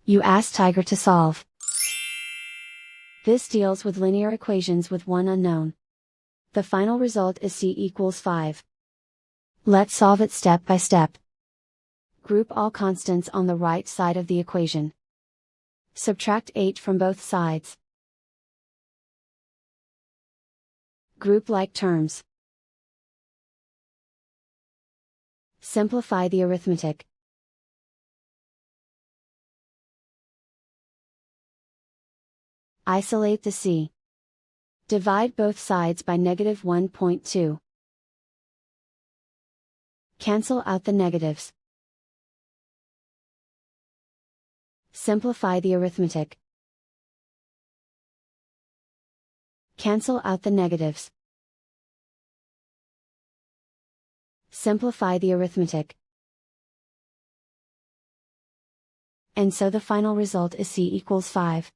You ask Tiger to solve. This deals with linear equations with one unknown. The final result is c equals 5. Let's solve it step by step. Group all constants on the right side of the equation. Subtract 8 from both sides. Group like terms. Simplify the arithmetic. Isolate the c. Divide both sides by negative 1.2. Cancel out the negatives. Simplify the arithmetic. Cancel out the negatives. Simplify the arithmetic. And so the final result is c equals 5.